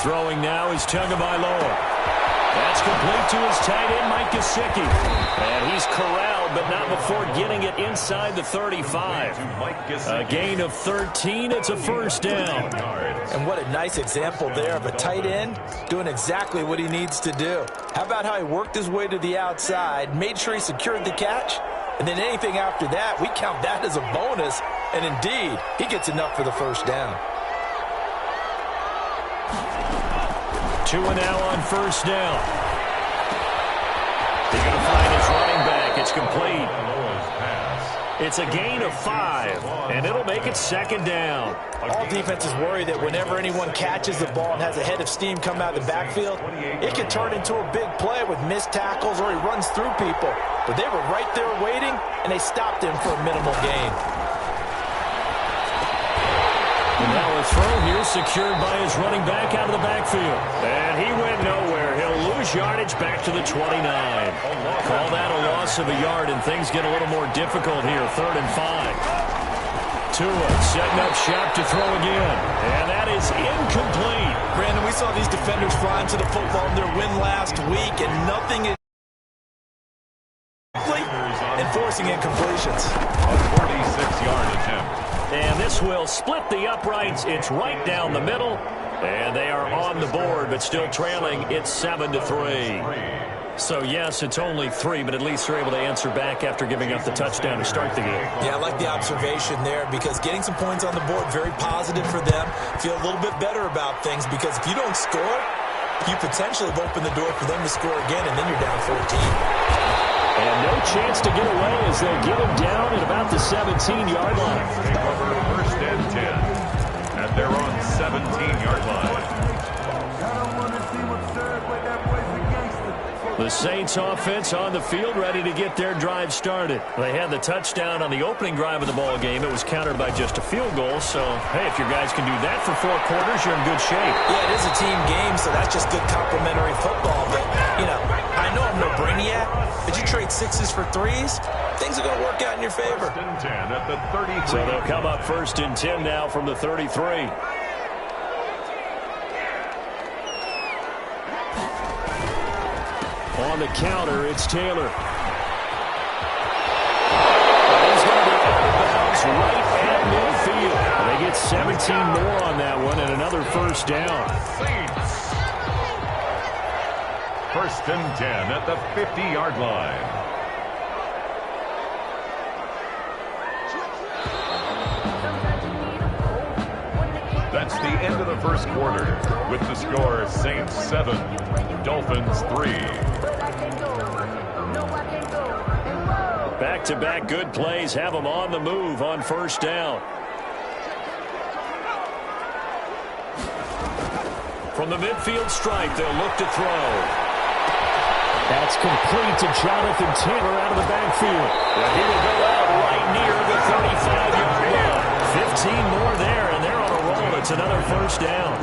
Throwing now is Tagovailoa. That's complete to his tight end, Mike Gesicki. And he's corralled, but not before getting it inside the 35. A gain of 13. It's a first down. And what a nice example there of a tight end doing exactly what he needs to do. How about how he worked his way to the outside, made sure he secured the catch, and then anything after that, we count that as a bonus. And indeed, he gets enough for the first down. Two and now on first down. He's going to find his running back. It's complete. It's a gain of 5, and it'll make it second down. All defenses worry that whenever anyone catches the ball and has a head of steam come out of the backfield, it can turn into a big play with missed tackles or he runs through people. But they were right there waiting, and they stopped him for a minimal gain. And now a throw here secured by his running back out of the backfield. And he went nowhere. He'll lose yardage back to the 29. Call that a loss of a yard, and things get a little more difficult here. 3rd and 5. Tua setting up shop to throw again. And that is incomplete. Brandon, we saw these defenders flying to the football in their win last week, and nothing is enforcing incompletions. A 46-yard attempt. And this will split the uprights. It's right down the middle. And they are on the board, but still trailing. It's 7-3. So, yes, it's only 3, but at least they're able to answer back after giving up the touchdown to start the game. Yeah, I like the observation there because getting some points on the board, very positive for them. Feel a little bit better about things because if you don't score, you potentially have opened the door for them to score again, and then you're down 14. And no chance to get away as they'll get him down at about the 17-yard line. They cover 1st and 10. And they're on 17-yard line. The Saints offense on the field ready to get their drive started. They had the touchdown on the opening drive of the ball game. It was countered by just a field goal. So, hey, if your guys can do that for 4 quarters, you're in good shape. Yeah, it is a team game, so that's just good complementary football. But, you know, I know I'm no brainiac, but you trade 6s for 3s, things are going to work out in your favor. 1st and 10 at the 33. So they'll come up 1st and 10 now from the 33. On the counter, it's Taylor. He's going to be out of bounds right at midfield. They get 17 more on that one and another first down. 1st and 10 at the 50-yard line. That's the end of the first quarter with the score Saints 7, Dolphins 3. Back-to-back good plays have them on the move on first down. From the midfield stripe, they'll look to throw. That's complete to Jonathan Taylor out of the backfield. Well, he will go out right near the 35-yard line. 15 more there, and they're on a roll. It's another first down.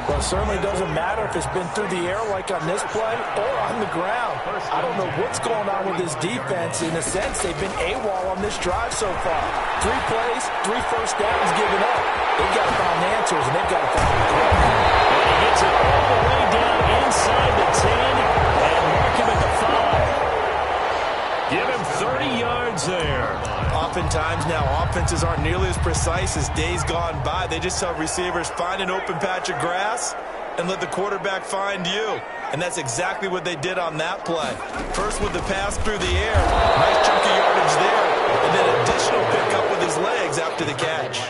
Well, it certainly doesn't matter if it's been through the air like on this play or on the ground. I don't know what's going on with this defense. In a sense, they've been AWOL on this drive so far. 3 plays, 3 first downs given up. They've got to find answers, and they've got to find them quick. And he gets it all the way down inside the 10 and mark him at the 5. Give him 30 yards there. Oftentimes now, offenses aren't nearly as precise as days gone by. They just tell receivers, find an open patch of grass and let the quarterback find you. And that's exactly what they did on that play. First with the pass through the air. Nice chunk of yardage there. And then additional pickup with his legs after the catch.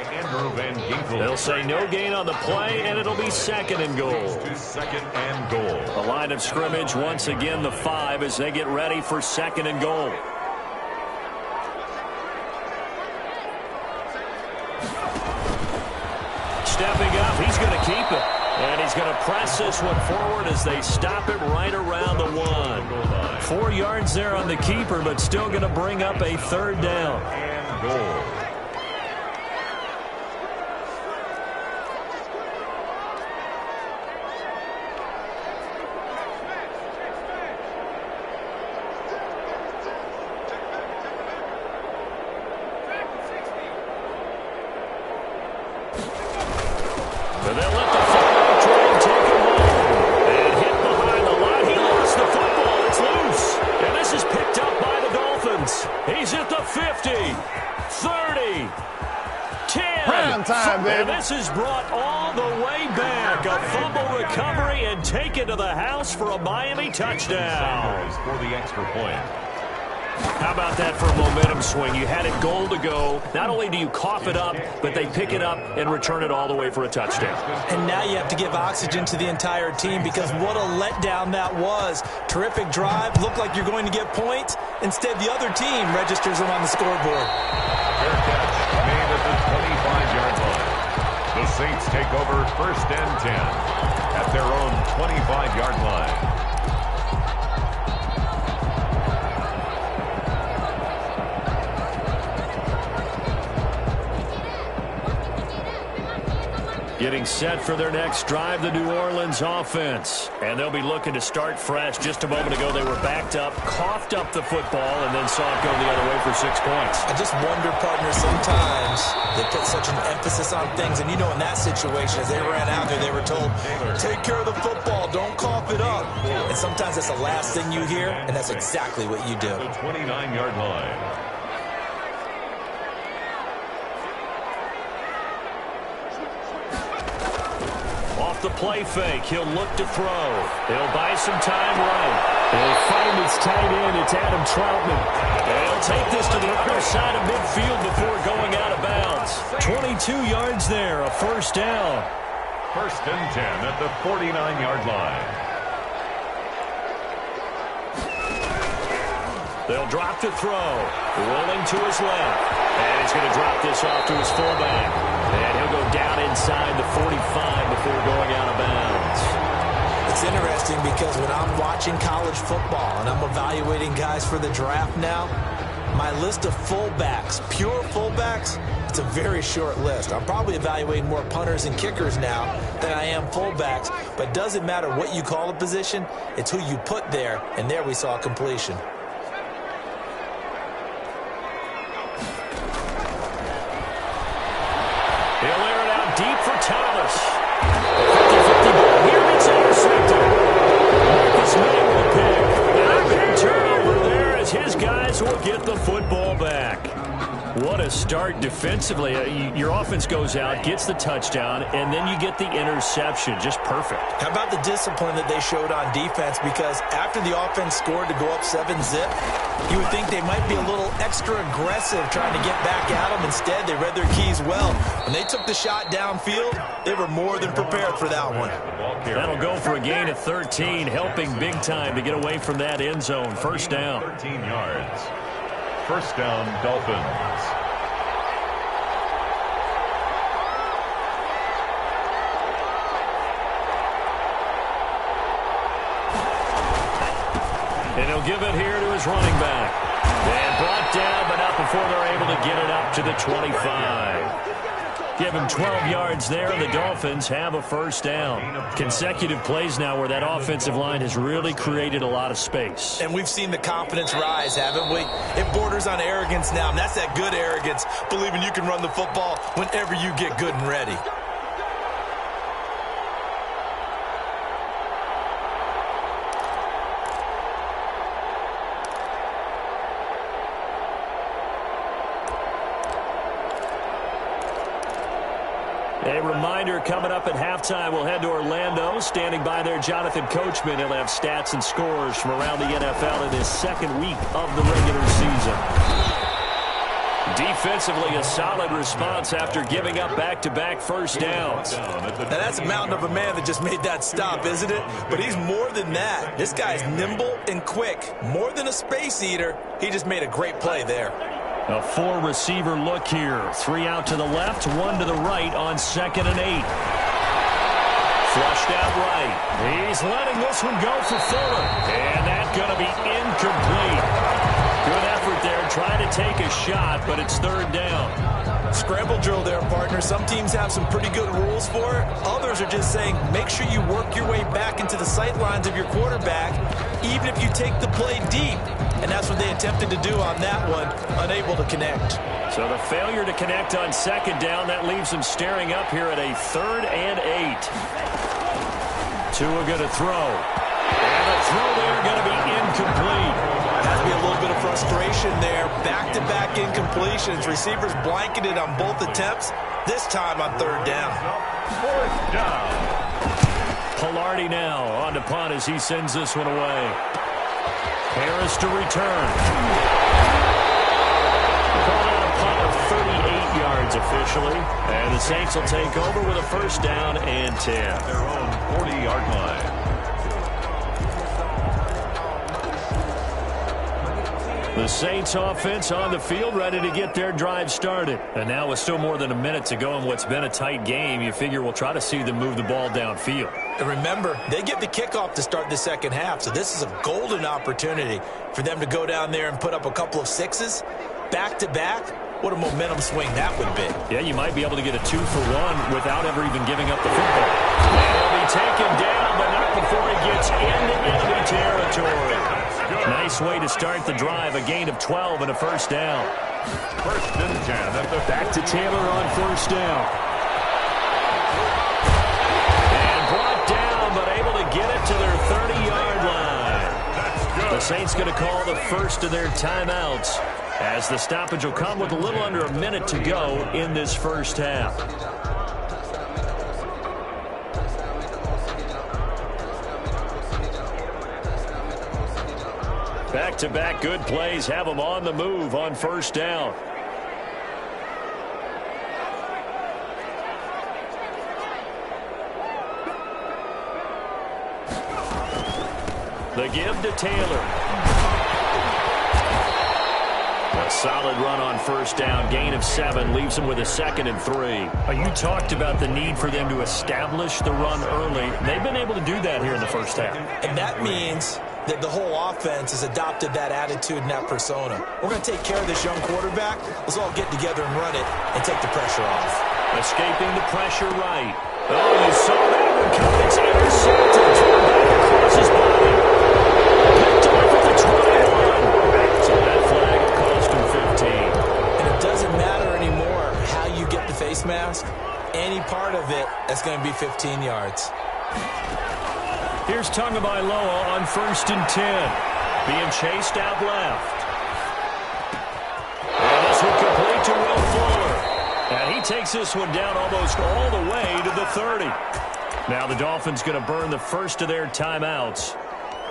They'll say no gain on the play, and it'll be 2nd and goal. 2nd and goal. The line of scrimmage, once again, the 5 as they get ready for 2nd and goal. Stepping up, he's going to keep it. And he's going to press this one forward as they stop it right around the 1. 4 yards there on the keeper, but still going to bring up a 3rd down. And goal. And they'll let the fullback try and take again. Prime time, baby. And this is brought all the way back. A fumble recovery and taken to the house for a Miami touchdown. For the extra point. How about that for a momentum swing? You had it goal to go. Not only do you cough it up, but they pick it up and return it all the way for a touchdown. And now you have to give oxygen to the entire team because what a letdown that was. Terrific drive. Looked like you're going to get points. Instead, the other team registers them on the scoreboard. Fair catch made at the 25-yard line. The Saints take over 1st and 10 at their own 25-yard line. Getting set for their next drive, the New Orleans offense. And they'll be looking to start fresh. Just a moment ago, they were backed up, coughed up the football, and then saw it go the other way for 6 points. I just wonder, partner, sometimes they put such an emphasis on things. And, you know, in that situation, as they ran out there, they were told, take care of the football, don't cough it up. And sometimes that's the last thing you hear, and that's exactly what you do. The 29-yard line. The play fake. He'll look to throw. He'll buy some time right. They'll find his tight end. It's Adam Troutman. And he'll take this to the other side of midfield before going out of bounds. 22 yards there, a first down. 1st and 10 at the 49-yard line. They'll drop to throw. Rolling to his left. And he's going to drop this off to his fullback. And he'll go down inside the 45 before going out of bounds. It's interesting because when I'm watching college football and I'm evaluating guys for the draft now, my list of fullbacks, pure fullbacks, it's a very short list. I'm probably evaluating more punters and kickers now than I am fullbacks. But it doesn't matter what you call a position, it's who you put there. And there we saw completion. He'll air it out deep for Thomas. 50-50 ball here. It's intercepted. Marcus May with a pick. And a big turnover there as his guys will get the football back. What a start defensively. Your offense goes out, gets the touchdown, and then you get the interception. Just perfect. How about the discipline that they showed on defense? Because after the offense scored to go up 7-0, you would think they might be a little extra aggressive trying to get back at them. Instead, they read their keys well. When they took the shot downfield, they were more than prepared for that one. That'll go for a gain of 13, helping big time to get away from that end zone. First down. 13 yards. First down, Dolphins. And he'll give it here to his running back. And brought down, but not before they're able to get it up to the 25. Give him 12 yards there, and the Dolphins have a first down. Consecutive plays now where that offensive line has really created a lot of space. And we've seen the confidence rise, haven't we? It borders on arrogance now, and that's that good arrogance, believing you can run the football whenever you get good and ready. A reminder, coming up at halftime, we'll head to Orlando. Standing by there, Jonathan Coachman. He'll have stats and scores from around the NFL in his second week of the regular season. Defensively, a solid response after giving up back-to-back first downs. Now, that's a mountain of a man that just made that stop, isn't it? But he's more than that. This guy's nimble and quick. More than a space eater, he just made a great play there. A four-receiver look here. 3 out to the left, 1 to the right on 2nd and 8. Flushed out right. He's letting this one go for Fuller. And that's going to be incomplete. Good effort there, trying to take a shot, but it's 3rd down. Scramble drill there, partner. Some teams have some pretty good rules for it. Others are just saying, make sure you work your way back into the sight lines of your quarterback, even if you take the play deep. And that's what they attempted to do on that one, unable to connect. So the failure to connect on 2nd down, that leaves them staring up here at a 3rd and 8. Tua going to throw. And the throw there going to be incomplete. Has to be a little bit of frustration there. Back-to-back incompletions. Receivers blanketed on both attempts, this time on third down. Fourth down. Palardy now on to punt as he sends this one away. Harris to return. Called out a punt of 38 yards officially. And the Saints will take over with a first down and 10. Their own 40-yard line. The Saints offense on the field ready to get their drive started. And now with still more than a minute to go in what's been a tight game, you figure we'll try to see them move the ball downfield. And remember, they get the kickoff to start the second half, so this is a golden opportunity for them to go down there and put up a couple of sixes back-to-back. What a momentum swing that would be. Yeah, you might be able to get a 2-for-1 without ever even giving up the football. And he'll be taken down, but not before he gets into enemy territory. Nice way to start the drive, a gain of 12 and a first down. First and 10 at the back to Taylor on first down. And brought down, but able to get it to their 30-yard line. The Saints going to call the first of their timeouts, as the stoppage will come with a little under a minute to go in this first half. Back-to-back good plays have them on the move on first down. The give to Taylor. A solid run on first down, gain of 7, leaves them with a 2nd and 3. You talked about the need for them to establish the run early. They've been able to do that here in the first half. And that means that the whole offense has adopted that attitude and that persona. We're going to take care of this young quarterback. Let's all get together and run it and take the pressure off. Escaping the pressure right. Oh, you saw that one come. It's intercepted. Thrown back across his body. Picked off at the 21. So that flag cost him 15. And it doesn't matter anymore how you get the face mask. Any part of it, that's going to be 15 yards. Here's Tagovailoa on first and 10. Being chased out left. And this one complete to Will Fuller. And he takes this one down almost all the way to the 30. Now the Dolphins going to burn the first of their timeouts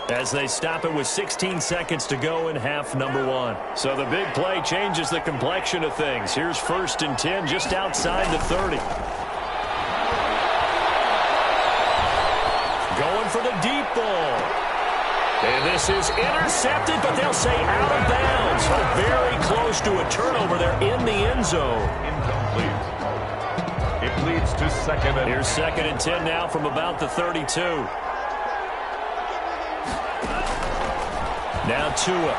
as they stop it with 16 seconds to go in half number 1. So the big play changes the complexion of things. Here's first and 10 just outside the 30. Going for the deep ball. And this is intercepted, but they'll say out of bounds. So very close to a turnover there in the end zone. incomplete. It leads to second and 10. Here's 2nd and 10 now from about the 32. Now Tua.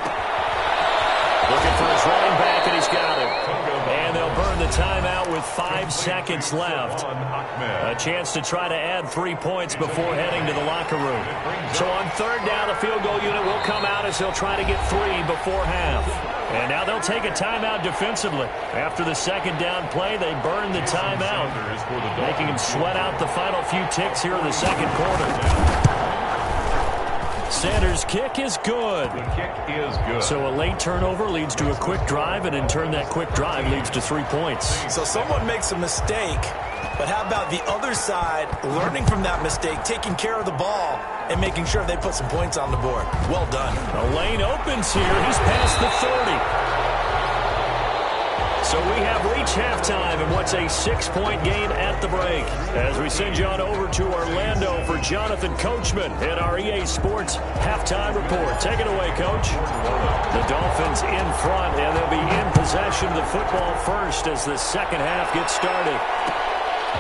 Looking for his running back, and he's got him. And they'll burn the timeout with 5 seconds left. A chance to try to add 3 points before heading to the locker room. So on third down, the field goal unit will come out as they'll try to get 3 before half. And now they'll take a timeout defensively. After the second down play, they burn the timeout, making them sweat out the final few ticks here in the second quarter. Sanders' kick is good. The kick is good. So a late turnover leads to a quick drive, and in turn that quick drive leads to 3 points. So someone makes a mistake, but how about the other side learning from that mistake, taking care of the ball, and making sure they put some points on the board? Well done. The lane opens here. He's past the 30. So we have reached halftime in what's a 6-point game at the break. As we send you on over to Orlando for Jonathan Coachman in our EA Sports Halftime Report. Take it away, Coach. The Dolphins in front, and they'll be in possession of the football first as the second half gets started.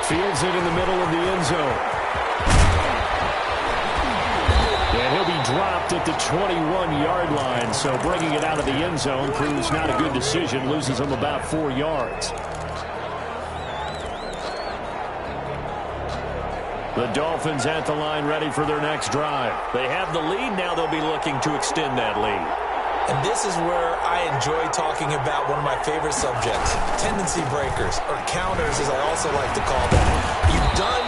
Fields it in the middle of the end zone. And he'll be dropped at the 21-yard line, so bringing it out of the end zone proves not a good decision, loses him about 4 yards. The Dolphins at the line ready for their next drive. They have the lead, now they'll be looking to extend that lead. And this is where I enjoy talking about one of my favorite subjects, tendency breakers, or counters as I also like to call them. You've done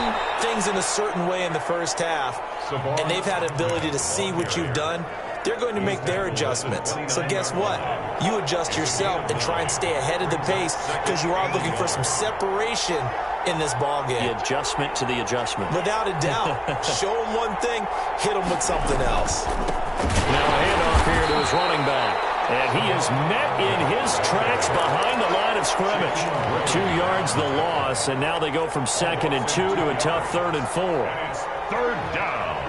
things in a certain way in the first half, and they've had an ability to see what you've done they're going to make their adjustments. So guess what? You adjust yourself and try and stay ahead of the pace because you are looking for some separation in this ball game. The adjustment to the adjustment. Without a doubt. Show him one thing, hit him with something else. Now a handoff here to his running back. And he is met in his tracks behind the line of scrimmage. 2 yards the loss, and now they go from 2nd and 2 to a tough 3rd and 4. It's 3rd down.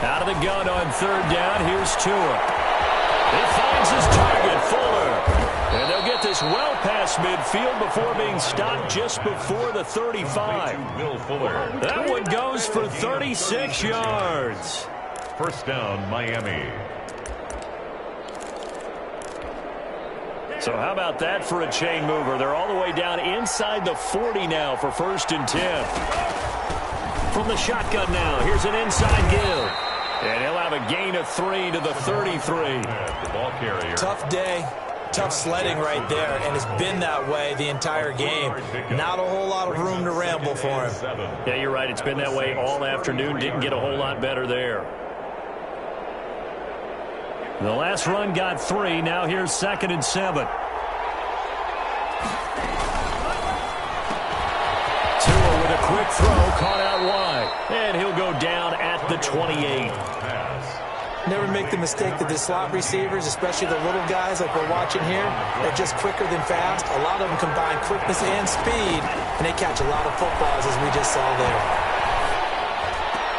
Out of the gun on 3rd down, here's Tua. He finds his target, Fuller. And they'll get this well past midfield before being stopped just before the 35. Will Fuller. That one goes for 36 yards. 1st down, Miami. So how about that for a chain mover? They're all the way down inside the 40 now for 1st and 10. From the shotgun now, here's an inside give. And he'll have a gain of 3 to the 33. The ball carrier. Tough day, tough sledding right there, and it's been that way the entire game. Not a whole lot of room to ramble for him. Yeah, you're right. It's been that way all afternoon. Didn't get a whole lot better there. The last run got 3. Now here's 2nd and 7. Tua with a quick throw, caught out wide. And he'll go down at the 28. Never make the mistake that the slot receivers, especially the little guys like we're watching here, are just quicker than fast. A lot of them combine quickness and speed, and they catch a lot of footballs, as we just saw there.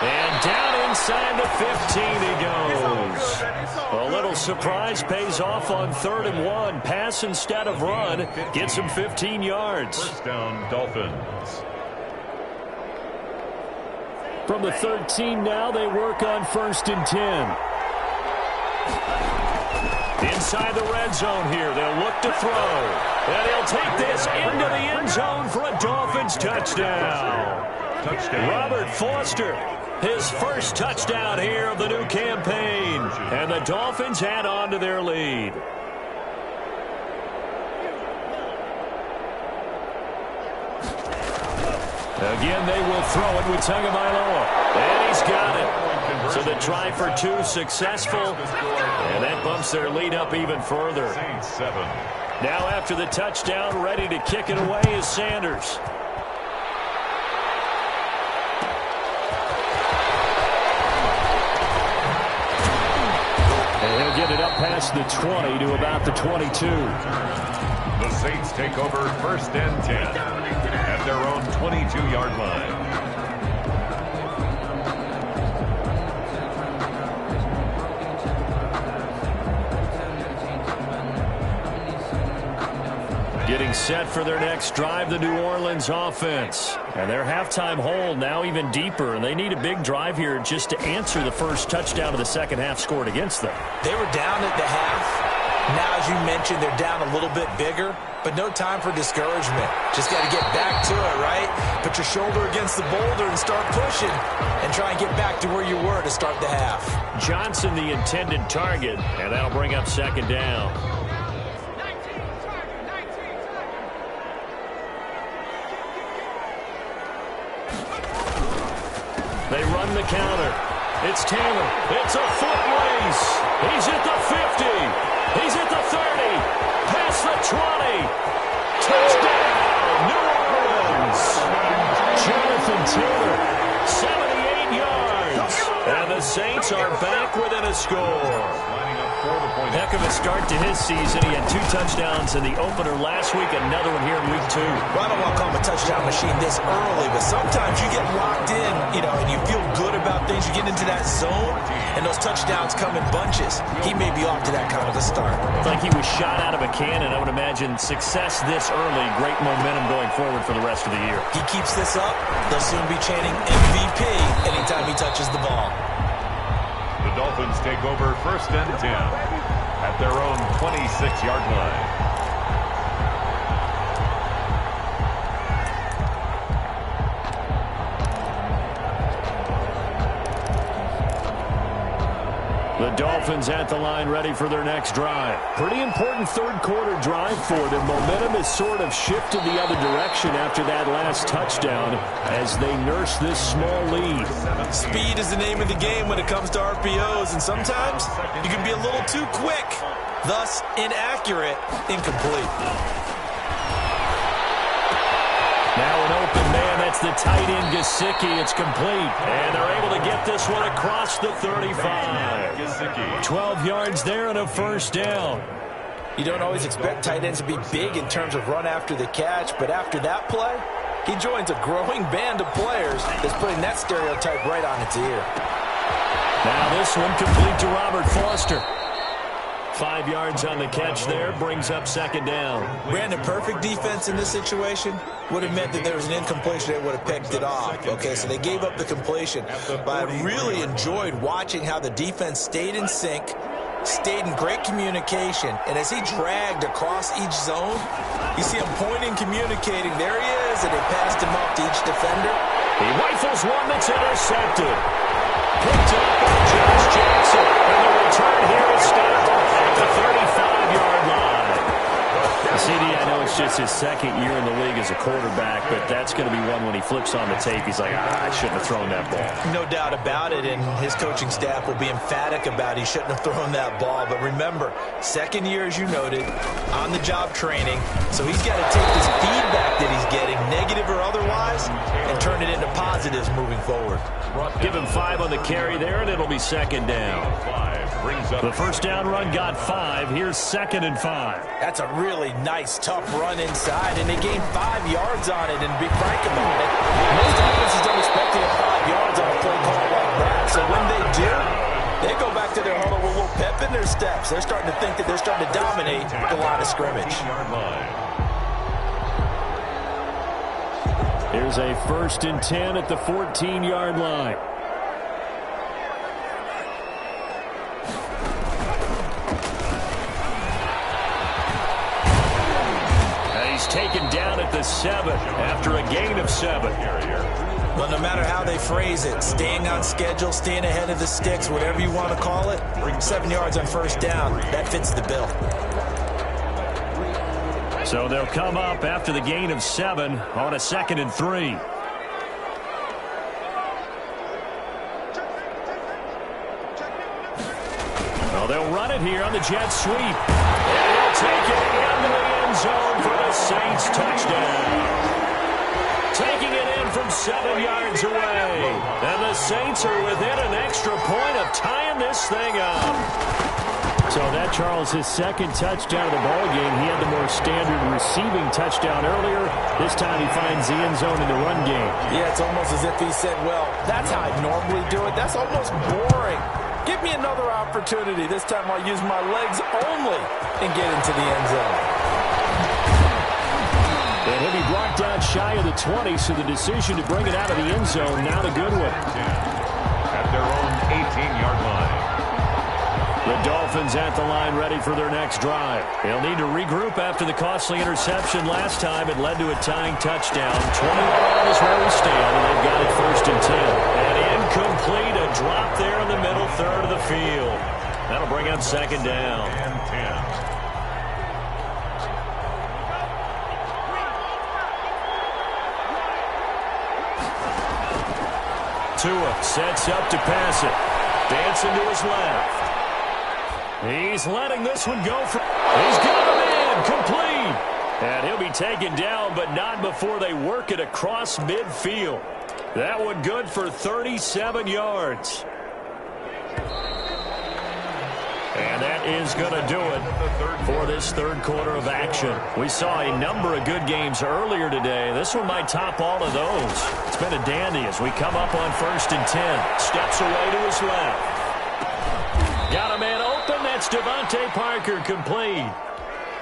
And down inside the 15 he goes. A little surprise pays off on 3rd and 1. Pass instead of run. Gets him 15 yards. 1st down, Dolphins. From the 13 now, they work on 1st and 10. Inside the red zone here, they'll look to throw. And he'll take this into the end zone for a Dolphins touchdown. Robert Foster, his first touchdown here of the new campaign. And the Dolphins add on to their lead. Again, they will throw it with Tagovailoa. And he's got it. So the try for 2 successful. And that bumps their lead up even further. Now after the touchdown, ready to kick it away is Sanders. And he'll get it up past the 20 to about the 22. The Saints take over 1st and 10 at their own 22-yard line. Getting set for their next drive, the New Orleans offense. And their halftime hold now even deeper, and they need a big drive here just to answer the first touchdown of the second half scored against them. They were down at the half. Now, as you mentioned, they're down a little bit bigger, but no time for discouragement. Just got to get back to it, right? Put your shoulder against the boulder and start pushing and try and get back to where you were to start the half. Johnson, the intended target, and that'll bring up 2nd down. They run the counter. It's Taylor. It's a foot race. He's at the 50. He's at the 30. Past the 20. Touchdown, New Orleans. Jonathan Taylor, 78 yards. And the Saints are back within a score. Heck of a start to his season. He had 2 touchdowns in the opener last week, another one here in week 2. Well, I don't want to call him a touchdown machine this early, but sometimes you get locked in, and you feel good about things. You get into that zone, and those touchdowns come in bunches. He may be off to that kind of a start. It's like he was shot out of a cannon. I would imagine success this early, great momentum going forward for the rest of the year. He keeps this up, they'll soon be chanting MVP anytime he touches the ball. The Dolphins take over 1st and 10 at their own 26-yard line. Dolphins at the line ready for their next drive. Pretty important third quarter drive for them. Momentum has sort of shifted the other direction after that last touchdown as they nurse this small lead. Speed is the name of the game when it comes to RPOs, and sometimes you can be a little too quick, thus inaccurate, incomplete. Now an open man, that's the tight end Gesicki. It's complete, and they're able to get this one across the 35. 12 yards there and a first down. You don't always expect tight ends to be big in terms of run after the catch, but after that play, he joins a growing band of players that's putting that stereotype right on its ear. Now this one complete to Robert Foster. 5 yards on the catch there, brings up second down. Brandon, perfect defense in this situation would have meant that there was an incompletion. They would have picked it off. Okay, so they gave up the completion. But I really enjoyed watching how the defense stayed in sync, stayed in great communication, and as he dragged across each zone, you see him pointing, communicating. There he is, and they passed him up to each defender. He rifles one that's intercepted. Picked up by Josh Jackson, and the return here is stopped at the 35-yard line. CD, I know it's just his second year in the league as a quarterback, but that's going to be one when he flips on the tape, he's like, I shouldn't have thrown that ball. No doubt about it, and his coaching staff will be emphatic about he shouldn't have thrown that ball. But remember, second year, as you noted, on-the-job training, so he's got to take this feedback that he's getting, negative or otherwise, and turn it into positives moving forward. Give him 5 on the carry there, and it'll be second down. The first down run got 5. Here's second and 5. That's a really nice, tough run inside, and they gained 5 yards on it, and be frank about it, most offenses don't expect to get 5 yards on a play call like that. So when they do, they go back to their huddle with a little pep in their steps. They're starting to think that they're starting to dominate the line of scrimmage. Here's a 1st and 10 at the 14-yard line. He's taken down at the 7 after a gain of 7. Well, no matter how they phrase it, staying on schedule, staying ahead of the sticks, whatever you want to call it, 7 yards on first down, that fits the bill. So they'll come up after the gain of 7 on a 2nd and 3. Well, they'll run it here on the jet sweep. And he'll take it into the end zone for the Saints touchdown. Taking it in from 7 yards away. And the Saints are within an extra point of tying this thing up. So that, Charles, his second touchdown of the ball game. He had the more standard receiving touchdown earlier. This time he finds the end zone in the run game. Yeah, it's almost as if he said, well, that's how I normally do it. That's almost boring. Give me another opportunity. This time I'll use my legs only and get into the end zone. And he'll be brought down shy of the 20, so the decision to bring it out of the end zone, now the good one. At their own 18-yard line. The Dolphins at the line ready for their next drive. They'll need to regroup after the costly interception last time. It led to a tying touchdown. 21 is where we stand, and they've got it 1st and 10. And incomplete, a drop there in the middle third of the field. That'll bring up second down. And 10. Tua sets up to pass it. Dancing to his left. He's letting this one go. He's got him in, complete. And he'll be taken down, but not before they work it across midfield. That one good for 37 yards. And that is going to do it for this third quarter of action. We saw a number of good games earlier today. This one might top all of those. It's been a dandy as we come up on 1st and 10. Steps away to his left. Got a man open. That's Devontae Parker, complete.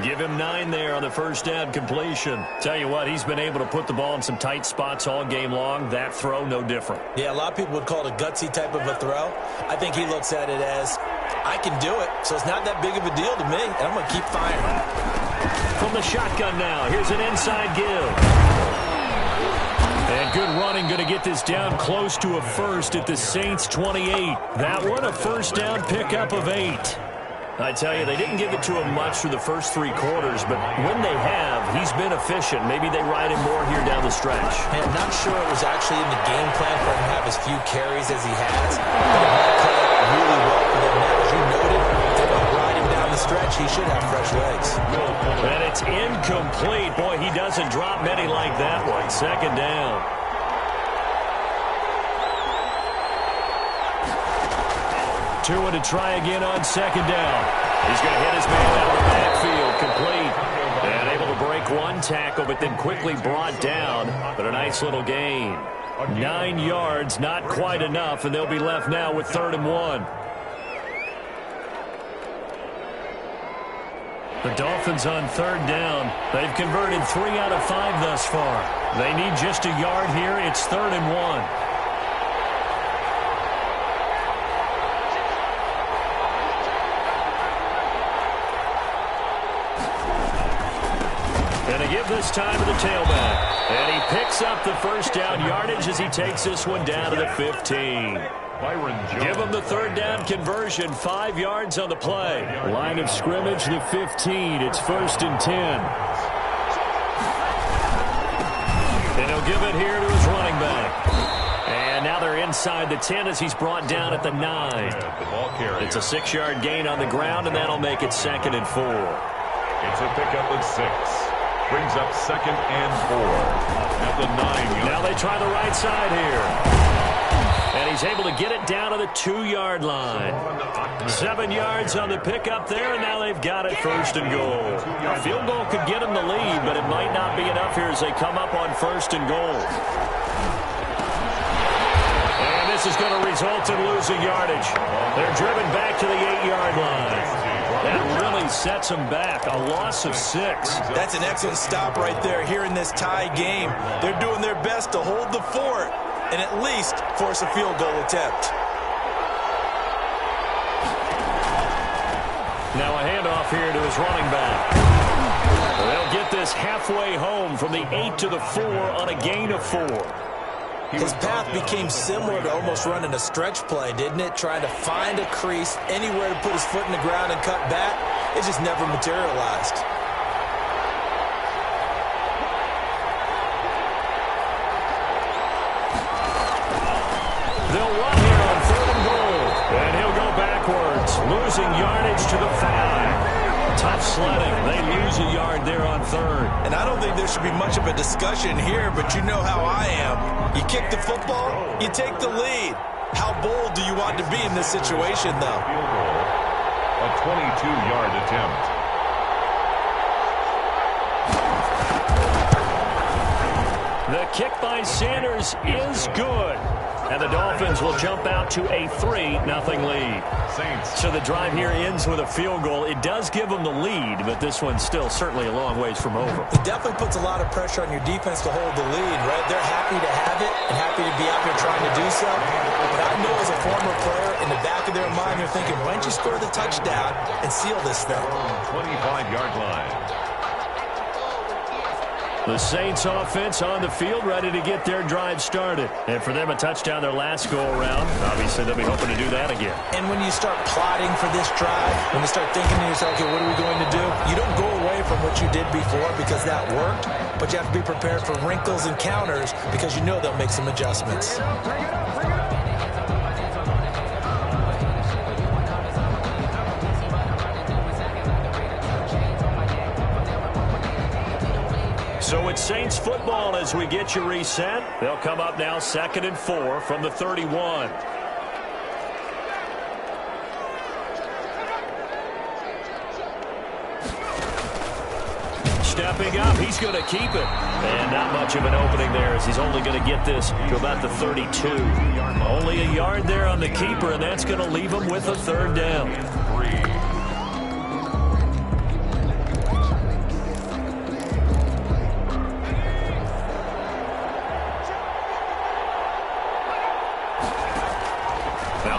Give him 9 there on the first down completion. Tell you what, he's been able to put the ball in some tight spots all game long. That throw, no different. Yeah, a lot of people would call it a gutsy type of a throw. I think he looks at it as, I can do it, so it's not that big of a deal to me, and I'm going to keep firing. From the shotgun now, here's an inside give. And good running, going to get this down close to a first at the Saints 28. That one, a first down pickup of 8. I tell you, they didn't give it to him much through the first 3 quarters, but when they have, he's been efficient. Maybe they ride him more here down the stretch. Man, not sure it was actually in the game plan for him to have as few carries as he has, but it might play out really well for them now. As you noted, if they're going to ride him down the stretch, he should have fresh legs. And it's incomplete. Boy, he doesn't drop many like that one. Second down. Tua to try again on second down. He's going to hit his man out of the backfield, complete. And able to break one tackle, but then quickly brought down. But a nice little gain. 9 yards, not quite enough, and they'll be left now with 3rd and 1. The Dolphins on 3rd down. They've converted 3 out of 5 thus far. They need just a yard here. It's 3rd and 1. And to give this time to the tailback. And he picks up the first down yardage as he takes this one down to the 15. Give him the 3rd down conversion. 5 yards on the play. Line of scrimmage, the 15. It's 1st and 10. And he'll give it here to his running back. And now they're inside the 10 as he's brought down at the 9. It's a 6-yard gain on the ground, and that'll make it 2nd and 4. It's a pickup of 6. Brings up 2nd and 4 at the 9. Now they try the right side here. And he's able to get it down to the 2-yard line. 7 yards on the pickup there, and now they've got it 1st and goal. A field goal could get them the lead, but it might not be enough here as they come up on 1st and goal. And this is going to result in losing yardage. They're driven back to the 8-yard line. That really sets them back. A loss of 6. That's an excellent stop right there here in this tie game. They're doing their best to hold the fort and at least force a field goal attempt. Now a handoff here to his running back. They'll get this halfway home from the 8 to the 4 on a gain of 4. His path became similar to almost running a stretch play, didn't it? Trying to find a crease, anywhere to put his foot in the ground and cut back. It just never materialized. They'll run here on 3rd and goal. And he'll go backwards, losing yardage to the 5. Tough sledding. They lose a yard there on 3rd. And I don't think there should be much of a discussion here, but you know how I am. You kick the football, you take the lead. How bold do you want to be in this situation, though? Field goal, a 22-yard attempt. The kick by Sanders is good. And the Dolphins will jump out to a 3-0 lead. Saints. So the drive here ends with a field goal. It does give them the lead, but this one's still certainly a long ways from over. It definitely puts a lot of pressure on your defense to hold the lead, right? They're happy to have it and happy to be out here trying to do so. But I know as a former player, in the back of their mind, they're thinking, why don't you score the touchdown and seal this thing? 25-yard line. The Saints offense on the field, ready to get their drive started. And for them, a touchdown their last go-around. Obviously, they'll be hoping to do that again. And when you start plotting for this drive, when you start thinking to yourself, okay, what are we going to do? You don't go away from what you did before because that worked, but you have to be prepared for wrinkles and counters because you know they'll make some adjustments. So it's Saints football as we get you reset. They'll come up now 2nd and 4 from the 31. Stepping up, he's going to keep it. And not much of an opening there as he's only going to get this to about the 32. Only a yard there on the keeper, and that's going to leave him with a 3rd down.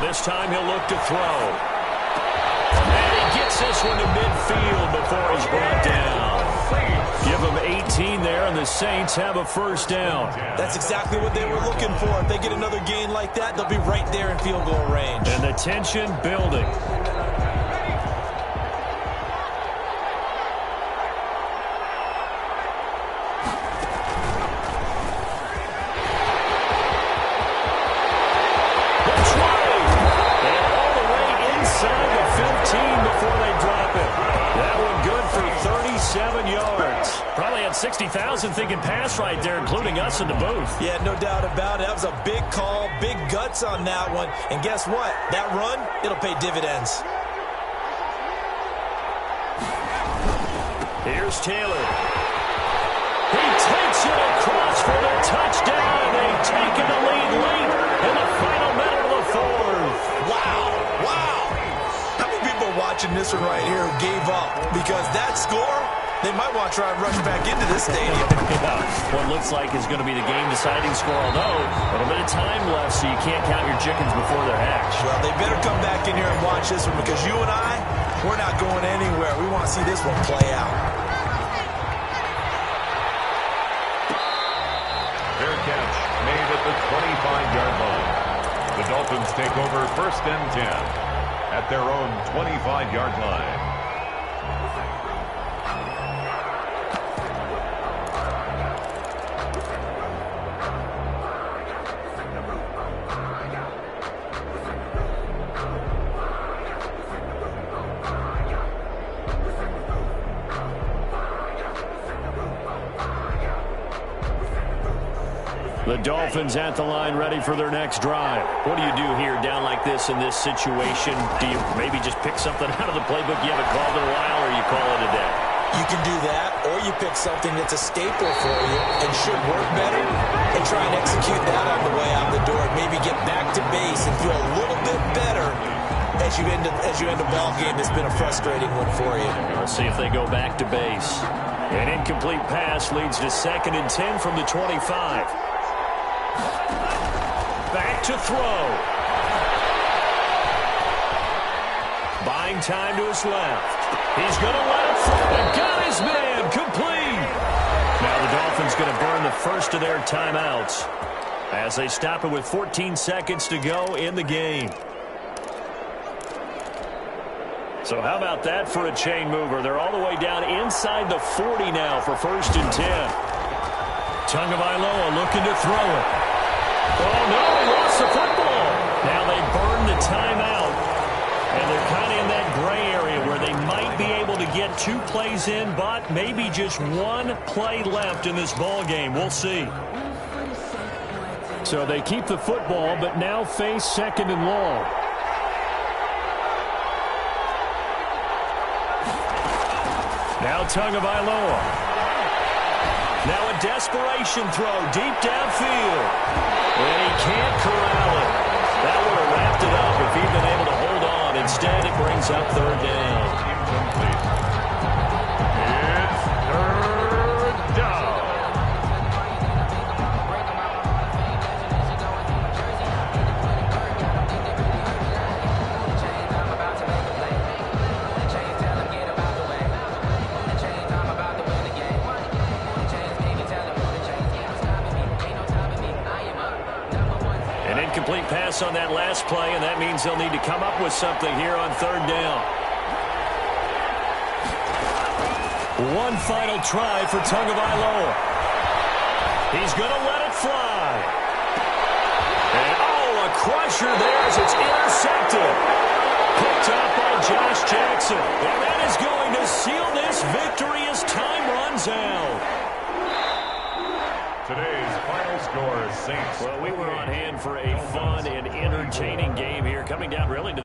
This time he'll look to throw. And he gets this one to midfield before he's brought down. Saints. Give them 18 there, and the Saints have a first down. That's exactly what they were looking for. If they get another gain like that, they'll be right there in field goal range. And the tension building. That one good for 37 yards. Probably had 60,000 thinking pass right there, including us in the booth. Yeah, no doubt about it. That was a big call, big guts on that one. And guess what? That run, it'll pay dividends. Here's Taylor. He takes it across for the touchdown, and they've taken the lead late in the final minute of the fourth. Wow, wow. How many people watching this one right here who gave up? Because that score, they might want to try and rush back into this stadium. Yeah, what looks like is going to be the game-deciding score, although a little bit of time left, so you can't count your chickens before they're hatched. Well, they better come back in here and watch this one, because you and I, we're not going anywhere. We want to see this one play out. Fair catch made at the 25-yard line. The Dolphins take over first and 10 at their own 25-yard line. The Dolphins at the line, ready for their next drive. What do you do here down like this in this situation? Do you maybe just pick something out of the playbook you haven't called in a while, or you call it a day? You can do that, or you pick something that's a staple for you and should work better and try and execute that on the way out the door. Maybe get back to base and feel a little bit better as you end a ball game that's been a frustrating one for you. Let's see if they go back to base. An incomplete pass leads to 2nd and 10 from the 25. Back to throw. Buying time to his left. He's going to let it through. And got his man complete. Now the Dolphins going to burn the first of their timeouts as they stop it with 14 seconds to go in the game. So how about that for a chain mover? They're all the way down inside the 40 now for 1st and 10. Tagovailoa looking to throw it. Oh, no, he lost the football. Now they burn the timeout, and they're kind of in that gray area where they might be able to get 2 plays in, but maybe just 1 play left in this ball game. We'll see. So they keep the football, but now face 2nd and long. Now Tagovailoa. Now a desperation throw deep downfield. And he can't corral it. That would have wrapped it up if he'd been able to hold on. Instead, it brings up 3rd down. It's 3rd down. Incomplete pass on that last play, and that means they'll need to come up with something here on 3rd down. One final try for Tagovailoa. He's going to let it fly. And, oh, a crusher there as it's intercepted. Picked up by Josh Jackson. And that is going to seal this victory as time runs out. Today's final score, Saints. Well, we were on hand for a fun and entertaining game here, coming down really to